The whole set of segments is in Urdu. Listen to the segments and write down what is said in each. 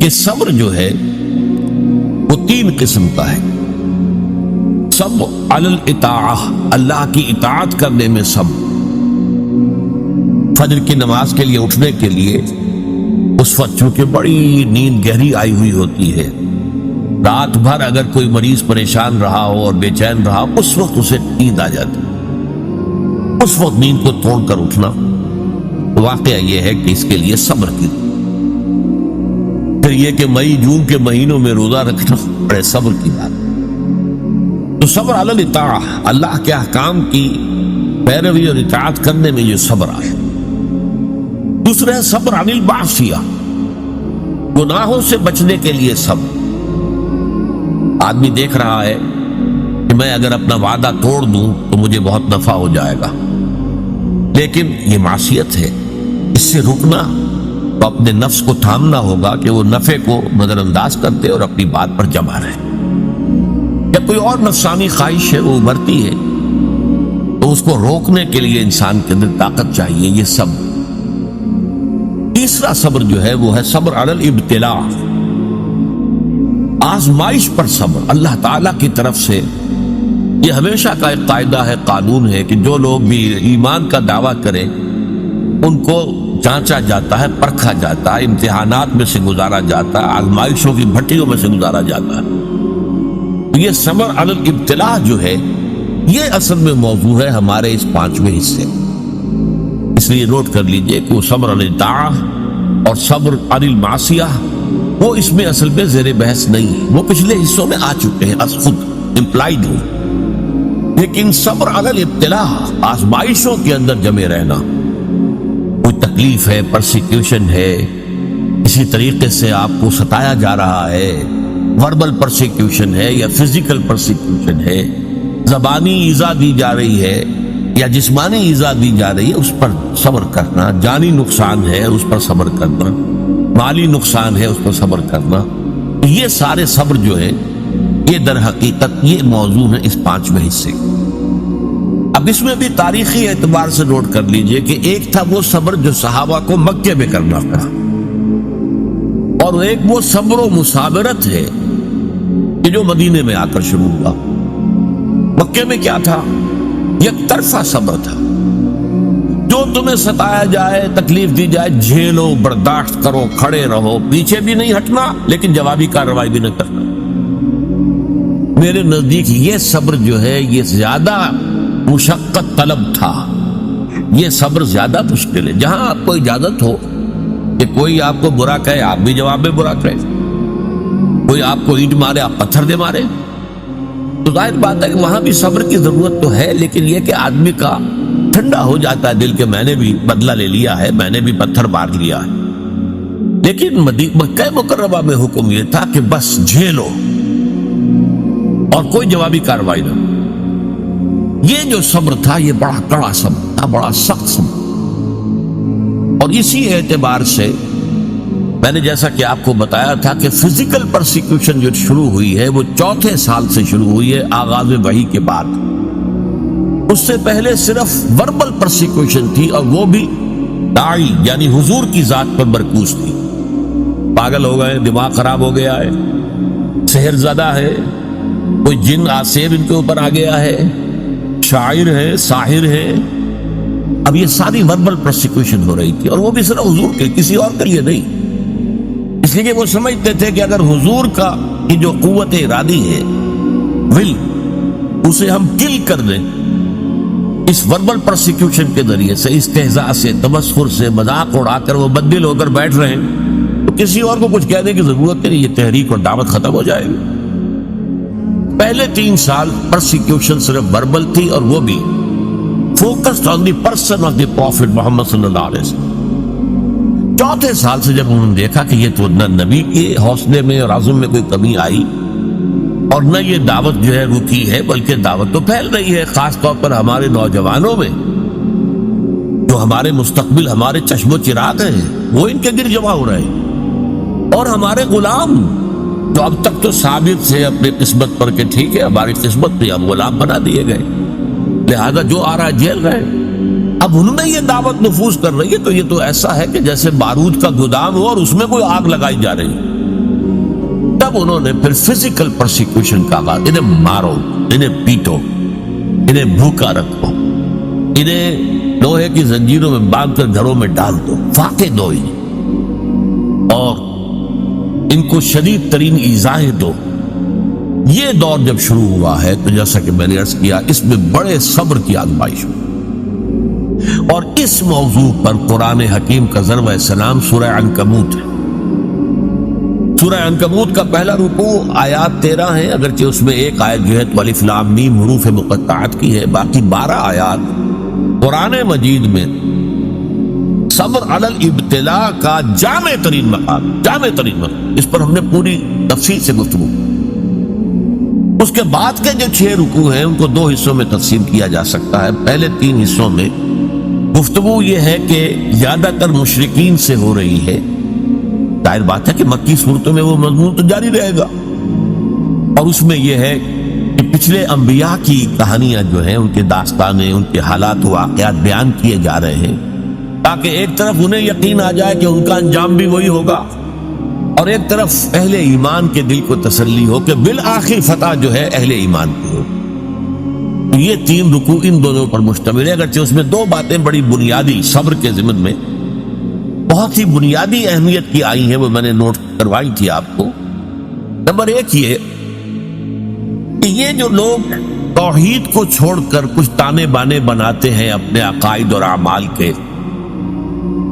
کہ صبر جو ہے وہ 3 قسم کا ہے۔ صبر علی الاطاعہ، اللہ کی اطاعت کرنے میں صبر۔ فجر کی نماز کے لیے اٹھنے کے لیے اس وقت چونکہ بڑی نیند گہری آئی ہوئی ہوتی ہے، رات بھر اگر کوئی مریض پریشان رہا ہو اور بے چین رہا ہو، اس وقت اسے نیند آ جاتی، اس وقت نیند کو توڑ کر اٹھنا، واقعہ یہ ہے کہ اس کے لیے صبر کی۔ پھر یہ کہ مئی جون کے مہینوں میں روزہ رکھنا بڑے صبر کی بات۔ تو صبر علی الاطاعہ، اللہ کے احکام کی پیروی اور اطاعت کرنے میں یہ صبر ہے۔ دوسرا ہے صبر عن المعصیہ، گناہوں سے بچنے کے لیے صبر۔ آدمی دیکھ رہا ہے کہ میں اگر اپنا وعدہ توڑ دوں تو مجھے بہت نفع ہو جائے گا، لیکن یہ معصیت ہے، اس سے رکنا تو اپنے نفس کو تھامنا ہوگا کہ وہ نفع کو نظر انداز کرتے اور اپنی بات پر جمع رہے۔ یا کوئی اور نفسانی خواہش ہے وہ ابھرتی ہے تو اس کو روکنے کے لیے انسان کے اندر طاقت چاہیے، یہ صبر۔ تیسرا صبر جو ہے وہ ہے صبر علی الابتلاء، آزمائش پر صبر۔ اللہ تعالیٰ کی طرف سے یہ ہمیشہ کا ایک قاعدہ ہے، قانون ہے کہ جو لوگ بھی ایمان کا دعویٰ کریں ان کو جانچا جاتا ہے، پرکھا جاتا ہے، امتحانات میں سے گزارا جاتا ہے، آزمائشوں کی بھٹیوں میں سے گزارا جاتا ہے۔ یہ صبر علی الابتلاء جو ہے یہ اصل میں موضوع ہے ہمارے اس 5ویں حصے، اس لیے نوٹ کر لیجئے کہ وہ صبر علی الطاعہ اور صبر علی المعصیہ وہ اس میں اصل میں زیر بحث نہیں ہے، وہ پچھلے حصوں میں آ چکے ہیں، از خود امپلائیڈ ہوں۔ لیکن صبر علی الابتلاء، آزمائشوں کے اندر جمے رہنا، کوئی تکلیف ہے، پرسیکیوشن ہے، اسی طریقے سے آپ کو ستایا جا رہا ہے، وربل پرسیکیوشن ہے یا فزیکل پرسیکیوشن ہے، زبانی ایذا دی جا رہی ہے یا جسمانی ایذا دی جا رہی ہے، اس پر صبر کرنا، جانی نقصان ہے اس پر صبر کرنا، مالی نقصان ہے اس پر صبر کرنا، یہ سارے صبر جو ہے یہ در حقیقت یہ موضوع ہے اس 5ویں حصے۔ اب اس میں بھی تاریخی اعتبار سے نوٹ کر لیجئے کہ ایک تھا وہ صبر جو صحابہ کو مکے میں کرنا پڑا، اور ایک وہ صبر و مصابرت ہے کہ جو مدینے میں آ کر شروع ہوا۔ مکے میں کیا تھا؟ یک طرفہ صبر تھا، جو تمہیں ستایا جائے، تکلیف دی جائے، جھیلو، برداشت کرو، کھڑے رہو، پیچھے بھی نہیں ہٹنا لیکن جوابی کارروائی بھی نہیں کرنا۔ میرے نزدیک یہ صبر جو ہے یہ زیادہ مشقت طلب تھا، یہ صبر زیادہ مشکل ہے۔ جہاں آپ کو اجازت ہو کہ کوئی آپ کو برا کہے آپ بھی جواب میں برا کہے، کوئی آپ کو اینٹ مارے آپ پتھر دے مارے، تو ظاہر بات ہے کہ وہاں بھی صبر کی ضرورت تو ہے، لیکن یہ کہ آدمی کا ٹھنڈا ہو جاتا ہے دل کہ میں نے بھی بدلہ لے لیا ہے، میں نے بھی پتھر مار لیا ہے۔ لیکن مکہ مکرمہ میں حکم یہ تھا کہ بس جھیلو اور کوئی جوابی کارروائی نہ۔ یہ جو صبر تھا یہ بڑا کڑا صبر تھا، بڑا سخت صبر، اور اسی اعتبار سے میں نے جیسا کہ آپ کو بتایا تھا کہ فزیکل پرسیکیوشن جو شروع ہوئی ہے وہ 4 سال سے شروع ہوئی ہے آغاز وحی کے بعد۔ اس سے پہلے صرف وربل پرسیکیوشن تھی، اور وہ بھی داعی یعنی حضور کی ذات پر مرکوز تھی۔ پاگل ہو گئے، دماغ خراب ہو گیا ہے، سحر زدہ ہے، کوئی جن آسیب ان کے اوپر آ گیا ہے، شاعر ہے، ساحر ہے۔ اب یہ ساری وربل پرسیکیوشن ہو رہی تھی، اور وہ بھی صرف حضور کے، کسی اور کے لیے نہیں، اس لیے کہ وہ سمجھتے تھے کہ اگر حضور کا یہ جو قوت ارادی ہے، ول، اسے ہم کل کر دیں اس وربل پرسیکیوشن کے ذریعے سے، استہزاء سے، تمسخر سے، مذاق اڑا کر وہ بددل ہو کر بیٹھ رہے ہیں، تو کسی اور کو کچھ کہنے کی ضرورت نہیں، یہ تحریک اور دعوت ختم ہو جائے گی۔ پہلے 3 سال پرسیکیوشن صرف وربل تھی، اور وہ بھی focused on the person of the prophet Muhammad صلی اللہ علیہ وسلم۔ 4 سال سے جب انہوں نے دیکھا کہ یہ تو نہ نبی کے حوصلے میں اور عزم میں کوئی کمی آئی، اور نہ یہ دعوت جو ہے رکی ہے، بلکہ دعوت تو پھیل رہی ہے، خاص طور پر ہمارے نوجوانوں میں، جو ہمارے مستقبل، ہمارے چشم و چراغ ہیں، وہ ان کے گر جمع ہو رہے ہیں، اور ہمارے غلام جو اب تک تو ثابت تھے اپنی قسمت پر کہ ٹھیک ہے ہماری قسمت تھی، اب غلام بنا دیے گئے، لہذا جو آ رہا جیل رہے۔ اب ان میں یہ دعوت نفوذ کر رہی ہے، تو یہ تو ایسا ہے کہ جیسے بارود کا گودام ہو اور اس میں کوئی آگ لگائی جا رہی ہے۔ تب انہوں نے پھر فزیکل پرسیکیوشن کا آغاز، انہیں مارو، انہیں پیٹو، انہیں بھوکا رکھو، انہیں لوہے کی زنجیروں میں باندھ کر گھروں میں ڈال دو، فاقے دو انہیں، اور ان کو شدید ترین ایذائیں دو۔ یہ دور جب شروع ہوا ہے تو جیسا کہ میں نے عرض کیا، اس میں بڑے صبر کی آزمائش ہوئی، اور اس موضوع پر قرآن حکیم کا ضرب سلام سورہ عنکبوت ہے۔ سورہ عنکبوت کا پہلا رکوع آیات 13 ہیں، اگرچہ اس میں ایک آیت جو ہے تو الف لام میم حروف مقطعات کی ہے، باقی 12 آیات قرآن مجید میں صبر علی الابتلاء کا جامع ترین مقام، اس پر ہم نے پوری تفصیل سے گفتگو۔ اس کے بعد کے جو 6 رکوع ہیں ان کو 2 حصوں میں تقسیم کیا جا سکتا ہے۔ پہلے 3 حصوں میں گفتگو یہ ہے کہ زیادہ تر مشرکین سے ہو رہی ہے، ظاہر بات ہے کہ مکی صورتوں میں وہ مضمون تو جاری رہے گا، اور اس میں یہ ہے کہ پچھلے انبیاء کی کہانیاں جو ہیں، ان کے داستانیں، ان کے حالات و واقعات بیان کیے جا رہے ہیں، تاکہ ایک طرف انہیں یقین آ جائے کہ ان کا انجام بھی وہی ہوگا، اور ایک طرف اہل ایمان کے دل کو تسلی ہو کہ بالآخر فتح جو ہے اہل ایمان کی ہو۔ یہ 3 رکوع ان دونوں پر مشتمل ہے، اگرچہ اس میں 2 باتیں بڑی بنیادی صبر کے ضمن میں بہت ہی بنیادی اہمیت کی آئی ہیں، وہ میں نے نوٹ کروائی تھی آپ کو۔ نمبر 1 یہ کہ یہ جو لوگ توحید کو چھوڑ کر کچھ تانے بانے بناتے ہیں اپنے عقائد اور اعمال کے،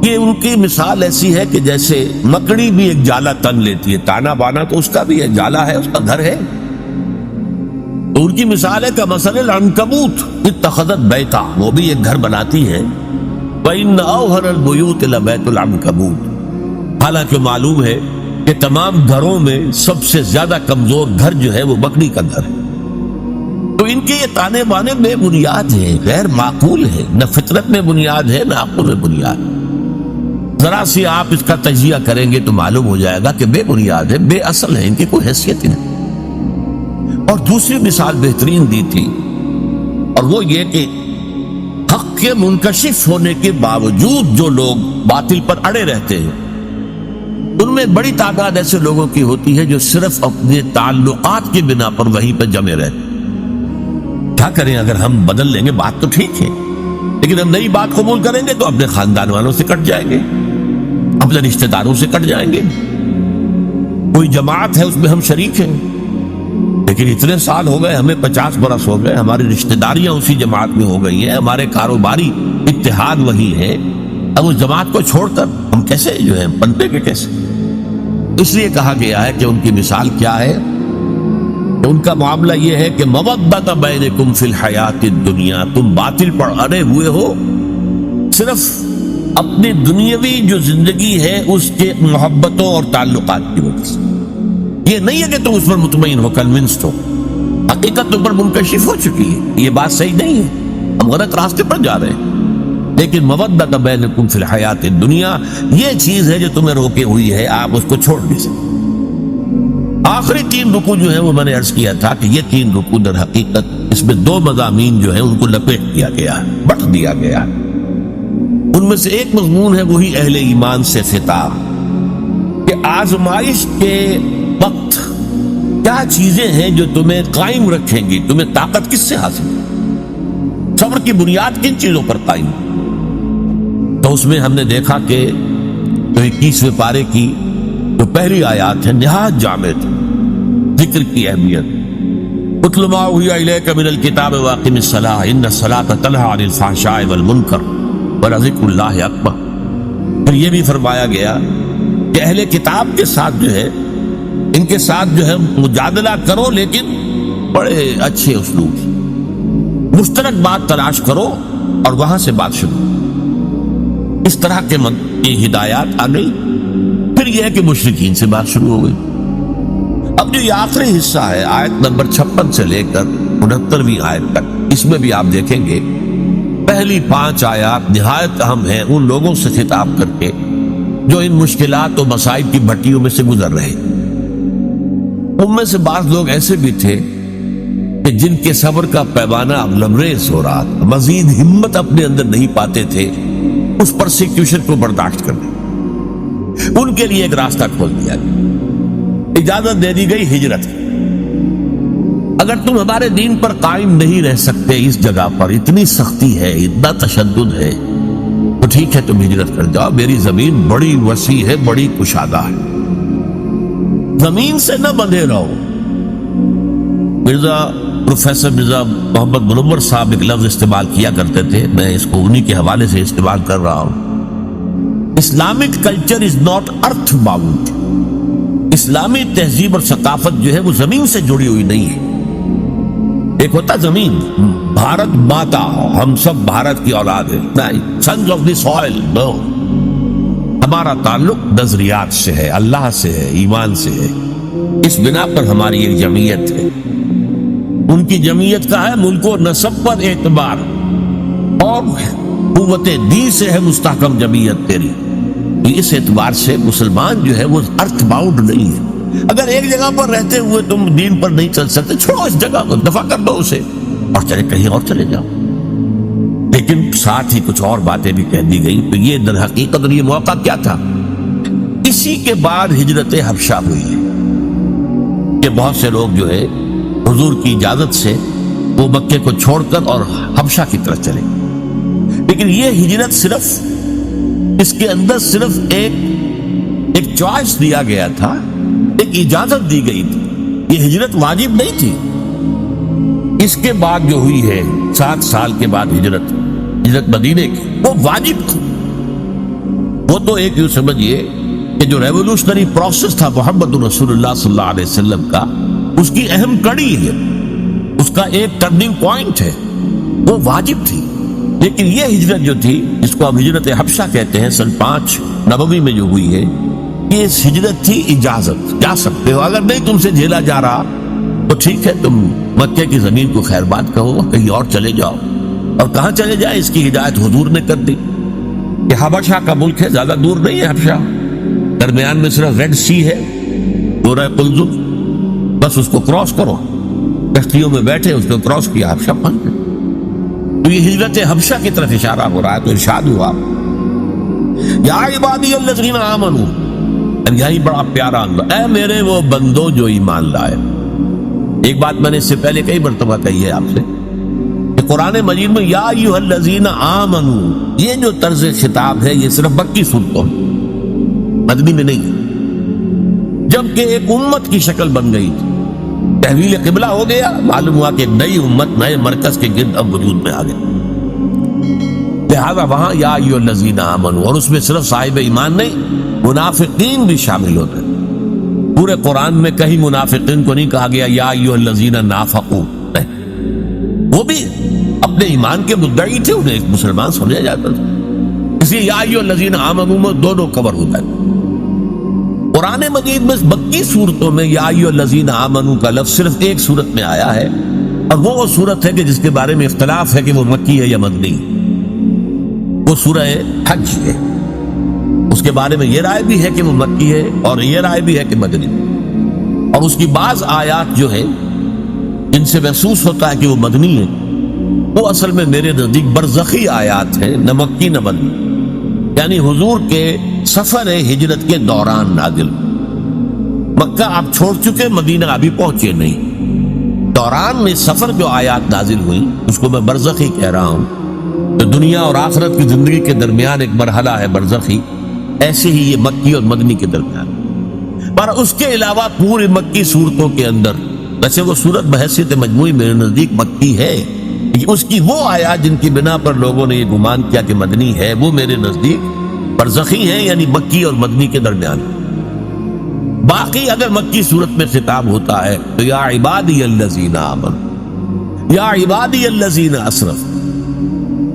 یہ ان کی مثال ایسی ہے کہ جیسے مکڑی بھی ایک جالا تن لیتی ہے، تانا بانا تو اس کا بھی ہے، جالا ہے، اس کا گھر ہے، تو ان کی مثال ہے کہ مثل العنکبوت اتخذت بیتا، وہ بھی ایک گھر بناتی ہے، وَإِنَّ أَوْهَنَ الْبُيُوتِ لَبَيْتُ الْعَنكَبُوتِ، حالانکہ معلوم ہے کہ تمام گھروں میں سب سے زیادہ کمزور گھر جو ہے وہ مکڑی کا گھر ہے۔ تو ان کے یہ تانے بانے بے بنیاد ہیں، غیر معقول ہیں، نہ فطرت میں بنیاد ہے نہ عقل میں بنیاد۔ ذرا سی آپ اس کا تجزیہ کریں گے تو معلوم ہو جائے گا کہ بے بنیاد ہے، بے اصل ہے، ان کی کوئی حیثیت ہی نہیں۔ اور دوسری مثال بہترین دی تھی، اور وہ یہ کہ حق کے منکشف ہونے کے باوجود جو لوگ باطل پر اڑے رہتے ہیں، ان میں بڑی تعداد ایسے لوگوں کی ہوتی ہے جو صرف اپنے تعلقات کی بنا پر وہیں پہ جمے رہتے ہیں۔ کیا کریں، اگر ہم بدل لیں گے بات تو ٹھیک ہے، لیکن ہم نئی بات قبول کریں گے تو اپنے خاندان والوں سے کٹ جائیں گے، اپنے رشتہ داروں سے کٹ جائیں گے۔ کوئی جماعت ہے اس میں ہم شریک ہیں، لیکن اتنے سال ہو گئے، ہمیں 50 برس ہو گئے، ہماری رشتہ داریاں اسی جماعت میں ہو گئی ہیں، ہمارے کاروباری اتحاد وہی ہے، اب اس جماعت کو چھوڑ کر ہم کیسے جو ہیں پنپے کے کیسے؟ اس لیے کہا گیا ہے کہ ان کی مثال کیا ہے، ان کا معاملہ یہ ہے کہ مودۃ بینکم فی الحیات الدنیا، تم باطل پر اڑے ہوئے ہو صرف اپنی دنیاوی جو زندگی ہے اس کے محبتوں اور تعلقات کی وجہ سے۔ یہ نہیں ہے کہ تم اس پر مطمئن ہو، کنونسڈ ہو، حقیقت تم پر منکشف ہو چکی ہے، یہ بات صحیح نہیں ہے، ہم غلط راستے پر جا رہے ہیں۔ لیکن مودۃ بینکم فی الحیات الدنیا یہ چیز ہے جو تمہیں روکے ہوئی ہے، آپ اس کو چھوڑ نہیں سکتے۔ آخری 3 رکوع جو ہیں وہ میں نے عرض کیا تھا کہ یہ 3 رکوع در حقیقت اس میں 2 مضامین جو ہیں ان کو لپیٹ دیا گیا ہے، بٹ دیا گیا ہے۔ ان میں سے ایک مضمون ہے وہی اہل ایمان سے خطاب، کہ آزمائش کے وقت کیا چیزیں ہیں جو تمہیں قائم رکھیں گی، تمہیں طاقت کس سے حاصل ہے، صبر کی بنیاد کن چیزوں پر قائم۔ تو اس میں ہم نے دیکھا کہ 21ویں پارے کی جو پہلی آیات ہے نہایت جامع ذکر کی اہمیت، اتل ما اوحی الیک من الکتاب واقم الصلاۃ ان الصلاۃ تنہی عن الفحشاء والمنکر ولذکر اللہ اکبر۔ پھر یہ بھی فرمایا گیا کہ اہل کتاب کے ساتھ جو ہے، ان کے ساتھ جو ہے مجادلہ کرو، لیکن بڑے اچھے اسلوب سے، مشترک بات تلاش کرو اور وہاں سے بات شروع۔ اس طرح کے کی ہدایات آ گئی۔ پھر یہ ہے کہ مشرکین سے بات شروع ہو گئی۔ اب جو یہ آخری حصہ ہے آیت نمبر 56 سے لے کر 69ویں آیت تک، اس میں بھی آپ دیکھیں گے پہلی 5 آیات نہایت اہم ہیں ان لوگوں سے خطاب کر کے جو ان مشکلات و مصائب کی بھٹیوں میں سے گزر رہے ہیں۔ ان میں سے بعض لوگ ایسے بھی تھے کہ جن کے صبر کا پیمانہ اب لبریز ہو رہا تھا، مزید ہمت اپنے اندر نہیں پاتے تھے اس پرسیکیوشن کو برداشت کرنے۔ ان کے لیے ایک راستہ کھول دیا گیا اجازت دے دی گئی ہجرت. اگر تم ہمارے دین پر قائم نہیں رہ سکتے، اس جگہ پر اتنی سختی ہے، اتنا تشدد ہے، تو ٹھیک ہے تم ہجرت کر جاؤ. میری زمین بڑی وسیع ہے، بڑی کشادہ ہے، زمین سے نہ بندھے رہو. پروفیسر مرزا محمد منور صاحب ایک لفظ استعمال کیا کرتے تھے، میں اس کو انہی کے حوالے سے استعمال کر رہا ہوں. Islamic culture is not earth bound. اسلامی تہذیب اور ثقافت جو ہے وہ زمین سے جڑی ہوئی نہیں ہے. ایک ہوتا زمین، بھارت ماتا، ہم سب بھارت کی اولاد ہیں، نہیں، سنز آف دی سوئل. نو، ہمارا تعلق نظریات سے ہے، اللہ سے ہے، ایمان سے ہے. اس بنا پر ہماری ایک جمعیت ہے. ان کی جمعیت کا ہے ملک و نسب پر اعتبار، اور قوت دی سے ہے مستحکم جمعیت تیری. اس اعتبار سے مسلمان جو ہے وہ ارتھ باؤنڈ نہیں ہے. اگر ایک جگہ پر رہتے ہوئے تم دین پر نہیں چل سکتے، چھوڑو اس جگہ کو، دفع کر دو اسے، اور چلے کہیں اور چلے جاؤ. لیکن ساتھ ہی کچھ اور باتیں بھی کہہ دی گئی. تو یہ در حقیقت اور یہ موقع کیا تھا؟ اسی کے بعد ہجرت حبشہ ہوئی ہے کہ بہت سے لوگ جو ہے حضور کی اجازت سے وہ مکے کو چھوڑ کر اور حبشہ کی طرف چلے. لیکن یہ ہجرت صرف اس کے اندر صرف ایک چوائس دیا گیا تھا، ایک اجازت دی گئی تھی. یہ ہجرت واجب نہیں تھی. اس کے بعد جو ہوئی ہے 7 سال کے بعد ہجرت مدینے کی، وہ واجب تھی. وہ تو ایک یوں سمجھیے کہ جو ریولوشنری پروسیس تھا محمد رسول اللہ صلی اللہ علیہ وسلم کا، اس کی اہم کڑی ہے، اس کا ایک ٹرننگ پوائنٹ ہے، وہ واجب تھی. لیکن یہ ہجرت جو تھی، جس کو ہم ہجرت حبشہ کہتے ہیں، سن 5 نبوی میں جو ہوئی ہے، یہ ہجرت تھی اجازت. جا سکتے ہو، اگر نہیں تم سے جھیلا جا رہا تو ٹھیک ہے، تم مکے کی زمین کو خیر بات کہو، کہیں اور چلے جاؤ. اور کہاں چلے جائیں، اس کی ہدایت حضور نے کر دی. یہ حبشہ کا ملک ہے، زیادہ دور نہیں ہے حبشہ، درمیان میں صرف ریڈ سی ہے، دورہ قلزم، بس اس کو کراس کرو. کشتیوں میں بیٹھے اس کو کراس کیا، حبشہ پہنچ گئے. تو یہ ہجرت حبشہ کی طرف اشارہ ہو رہا ہے. تو ارشاد ہوا یا عبادی الذین آمنوا، یہی بڑا پیارا انداز، اے میرے وہ بندو جو ایمان لائے. ایک بات میں نے اس سے پہلے کئی مرتبہ کہی ہے آپ سے کہ قرآن مجید میں یا ایھا الذین آمنوا، یہ جو طرز خطاب ہے یہ صرف مکی صورتوں مدنی میں نہیں ہے. جبکہ ایک امت کی شکل بن گئی تھی، تحویل قبلہ ہو گیا، معلوم ہوا کہ نئی امت نئے مرکز کے گرد اب وجود میں آ گئی. لہذا وہاں یا ایھا الذین آمنوا، اور اس میں صرف صاحب ایمان نہیں، منافقین بھی شامل ہوتے ہیں. پورے قرآن میں کہیں منافقین کو نہیں کہا گیا یا ایھا الذین نافقوا، وہ بھی اپنے ایمان کے مدعی تھے، انہیں ایک مسلمان سمجھا جاتا تھا. اس لیے یا ایھا الذین آمنوا میں دونوں کور ہوتا ہے. قرآن مجید میں مکی صورتوں میں یا ایھا الذین آمنوا کا لفظ صرف ایک صورت میں آیا ہے، اور وہ صورت ہے کہ جس کے بارے میں اختلاف ہے کہ وہ مکی ہے یا مدنی. وہ سورہ حج ہے، اس کے بارے میں یہ رائے بھی ہے کہ وہ مکی ہے، اور یہ رائے بھی ہے کہ مدنی. اور اس کی بعض آیات جو ہے جن سے محسوس ہوتا ہے کہ وہ مدنی ہے، وہ اصل میں میرے نزدیک برزخی آیات ہیں، نہ مکی نہ مدنی. یعنی حضور کے سفر ہجرت کے دوران نازل. مکہ آپ چھوڑ چکے، مدینہ ابھی پہنچے نہیں، دوران میں سفر جو آیات نازل ہوئی اس کو میں برزخی کہہ رہا ہوں. تو دنیا اور آخرت کی زندگی کے درمیان ایک مرحلہ ہے برزخی، ایسے ہی یہ مکی اور مدنی کے درمیان. پر اس کے علاوہ پوری مکی صورتوں کے اندر، ویسے وہ صورت بحیثیت مجموعی میرے نزدیک مکی ہے، لیکن اس کی وہ آیات جن کی بنا پر لوگوں نے یہ گمان کیا کہ مدنی ہے، وہ میرے نزدیک برزخی ہیں، یعنی مکی اور مدنی کے درمیان. باقی اگر مکی صورت میں خطاب ہوتا ہے تو یا عبادی الذین آمنوا، یا عبادی الذین اسرفوا،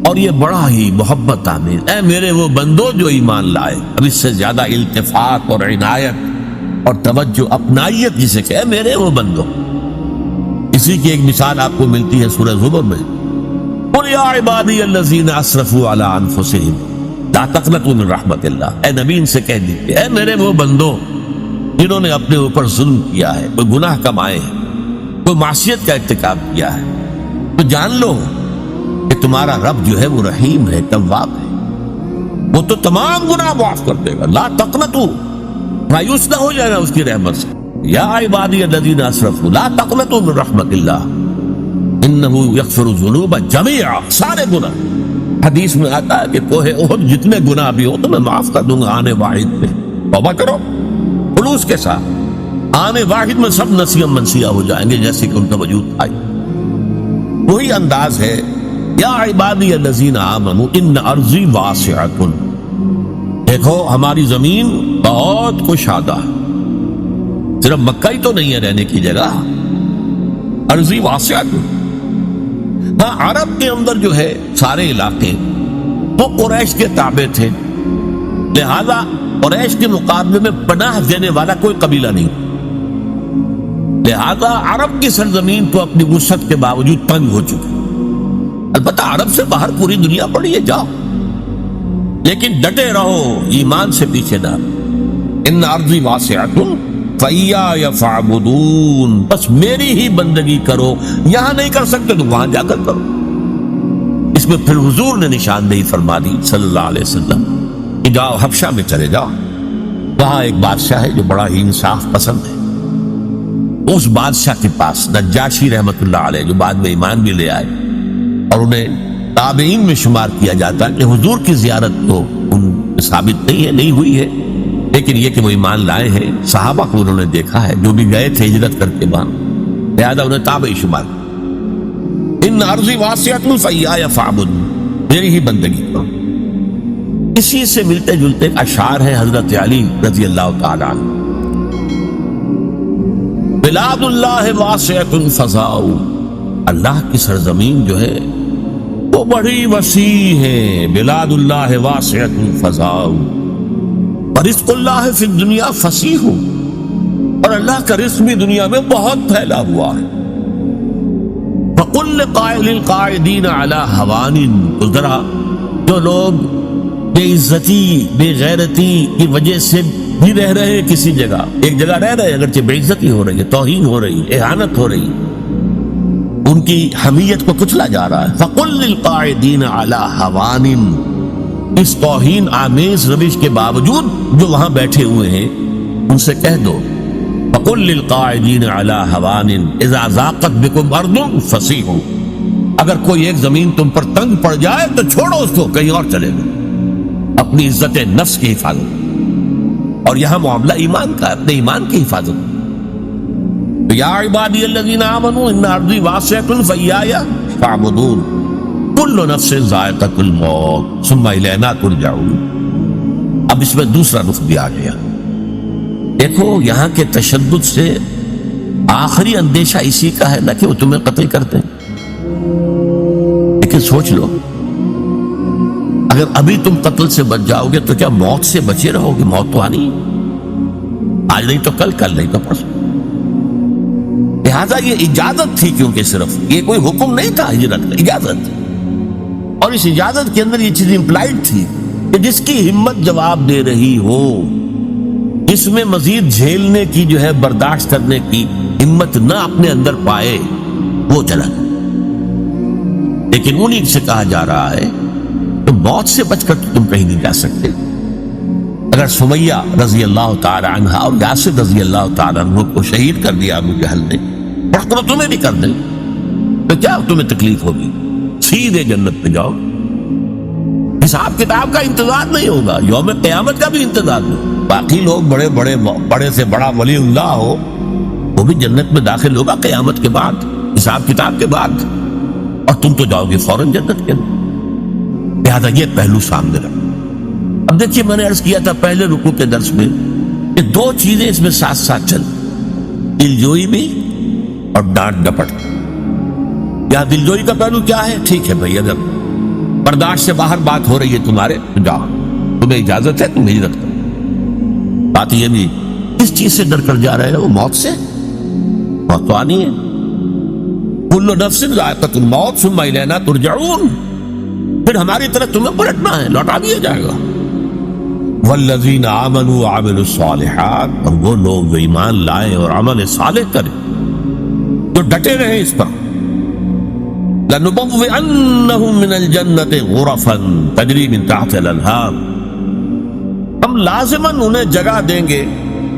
اور یہ بڑا ہی محبت آمیز، اے میرے وہ بندو جو ایمان لائے. اب اس سے زیادہ التفات اور عنایت اور توجہ، اپنائیت جسے کہ اے میرے وہ بندو. اسی کی ایک مثال آپ کو ملتی ہے سورہ زمر میں، قل یا عبادی الذین اسرفوا علی انفسہم لا تقنطوا من رحمت اللہ. اے نبی ان سے کہہ دیجیے اے میرے وہ بندو جنہوں نے اپنے اوپر ظلم کیا ہے، کوئی گناہ کمائے ہیں، کوئی معصیت کا ارتکاب کیا ہے، تو جان لو کہ تمہارا رب جو ہے وہ رحیم ہے، تواب ہے، وہ تو تمام گناہ معاف کر دے گا. لا تقنطوا، مایوس نہ ہو جانا اس کی رحمت سے. یا عبادی الذین اسرفوا لا تقنطوا من رحمت اللہ انہ یغفر الذنوب جميعا، سارے گناہ۔ حدیث میں آتا ہے کہ کوہ احد جتنے گناہ بھی ہو تو میں معاف کر دوں گا آنے واحد میں، توبہ کرو خلوص کے ساتھ، آنے واحد میں سب نسیہ منسیہ ہو جائیں گے جیسے کہ ان کا وجود آئی۔ وہی انداز ہے یا عبادی الذین آمنوا ان ارضی واسعۃ، دیکھو ہماری زمین بہت کشادہ ہے، صرف مکہ ہی تو نہیں ہے رہنے کی جگہ، ارضی واسعۃ۔ ہاں عرب کے اندر جو ہے سارے علاقے وہ قریش کے تابع تھے، لہذا قریش کے مقابلے میں پناہ دینے والا کوئی قبیلہ نہیں، لہذا عرب کی سرزمین تو اپنی وسعت کے باوجود تنگ ہو چکی۔ البتہ عرب سے باہر پوری دنیا پڑی ہے، جاؤ، لیکن ڈٹے رہو، ایمان سے پیچھے نہ۔ ان ارضی واسعۃ فإیایا فاعبدون، بس میری ہی بندگی کرو، یہاں نہیں کر سکتے تو وہاں جا کر کرو۔ اس میں پھر حضور نے نشاندہی فرما دی صلی اللہ علیہ وسلم کہ جاؤ حبشہ میں چلے جاؤ، وہاں ایک بادشاہ ہے جو بڑا ہی انصاف پسند ہے، اس بادشاہ کے پاس نجاشی رحمت اللہ علیہ جو بعد میں ایمان بھی لے آئے اور انہیں تابعین میں شمار کیا جاتا ہے، کہ حضور کی زیارت تو ان ثابت نہیں ہے، نہیں ہوئی ہے، لیکن یہ کہ وہ ایمان لائے ہیں، صحابہ کو انہوں نے دیکھا ہے جو بھی گئے تھے ہجرت کر کے وہاں، لہذا انہیں تابعی شمار۔ ان ارضی واسعۃ فإیایا فاعبدون، میری ہی بندگی کرو۔ اسی سے ملتے جلتے اشعار ہیں حضرت علی رضی اللہ تعالی عنہ، بلاد اللہ واسعۃ فضاء، اللہ کی سرزمین جو ہے وہ بڑی وسیع ہے، بلاد اللہ واسعۃ فضاء، رزق اللہ فی الدنیا فصیح، اور اللہ کا رزق بھی دنیا میں بہت پھیلا ہوا ہے۔ فقل لقائل القاعدین علی ہوان، تو ذرا جو لوگ بے عزتی بے غیرتی کی وجہ سے بھی رہ رہے ہیں کسی جگہ، ایک جگہ رہ رہے ہیں اگرچہ بے عزتی ہو رہی ہے، توہین ہو رہی ہے، اہانت ہو رہی ہے، ان کی حمیت کو کچلا جا رہا ہے۔ فقل للقاعدین علی ہوان، اس توہین آمیز روش کے باوجود جو وہاں بیٹھے ہوئے ہیں ان سے کہہ دو، فَقُلْ لِلْقَاعِدِينَ عَلَىٰ هَوَانٍ إِذَا ضَاقَتْ بِكُمْ أَرْضٌ فَصِيحُوا، اگر کوئی ایک زمین تم پر تنگ پڑ جائے تو چھوڑو اس کو، کہیں اور چلے گا، اپنی عزت نفس کی حفاظت۔ اور یہاں معاملہ ایمان کا ہے، اپنے ایمان کی حفاظت۔ تو یا عبادی الذین آمنوا ان ارضی واسعۃ فإیایا فاعبدون کل نفس ذائقۃ الموت ثم الینا ترجعون۔ اب اس میں دوسرا رخ بھی آ گیا، دیکھو یہاں کے تشدد سے آخری اندیشہ اسی کا ہے نہ کہ وہ تمہیں قتل کرتے ہیں، لیکن سوچ لو اگر ابھی تم قتل سے بچ جاؤ گے تو کیا موت سے بچے رہو گے؟ موت تو آنی ہے، آج نہیں تو کل، کل نہیں تو پرسوں۔ لہذا یہ اجازت تھی، کیونکہ صرف یہ کوئی حکم نہیں تھا ہجرت کا، اجازت تھی، اور اس اجازت کے اندر یہ چیز امپلائڈ تھی کہ جس کی ہمت جواب دے رہی ہو، اس میں مزید جھیلنے کی جو ہے برداشت کرنے کی ہمت نہ اپنے اندر پائے، وہ چلا جائے۔ لیکن انہیں سے کہا جا رہا ہے کہ موت سے بچ کر تم کہیں نہیں جا سکتے۔ اگر سمیہ رضی اللہ تعالی عنہ اور یاسر رضی اللہ تعالی عنہ کو شہید کر دیا ابو جہل نے، اور تمہیں بھی کر دیں تو کیا تمہیں تکلیف ہوگی؟ سیدھے جنت میں جاؤ، حساب کتاب کا انتظار نہیں ہوگا، یوم قیامت کا بھی انتظار نہیں۔ باقی لوگ بڑے سے بڑا ولی اللہ ہو وہ بھی جنت میں داخل ہوگا قیامت کے بعد، حساب کتاب کے بعد، اور تم تو جاؤ گے فوراً جنت کے اندر۔ لہٰذا یہ پہلو سامنے رکھو۔ اب دیکھیے میں نے عرض کیا تھا پہلے رکوع کے درس میں کہ دو چیزیں اس میں ساتھ ساتھ چل، دلجوئی بھی اور ڈانٹ ڈپٹ۔ یا دلجوئی کا پہلو کیا ہے؟ ٹھیک ہے بھائی، اگر برداشت سے باہر بات ہو رہی ہے تمہارے تو جاؤ، تمہیں اجازت ہے، تم ہجرت کرو۔ بات یہ بھی اس چیز سے ڈر کر جا رہے ہو، موت سے، موت تو آنی ہے، کل نفس ذائقۃ الموت ثم الینا ترجعون، پھر ہماری طرف تمہیں پلٹنا ہے، لوٹا دیا جائے گا۔ والذین آمنوا وعملوا الصالحات، اور وہ لوگ جو ایمان لائے اور عمل صالح کرے، جو ڈٹے رہے اس پر، لنبوئنہم من الجنۃ غرفا تجری من تحتها الانہار، ہم لازماً انہیں جگہ دیں گے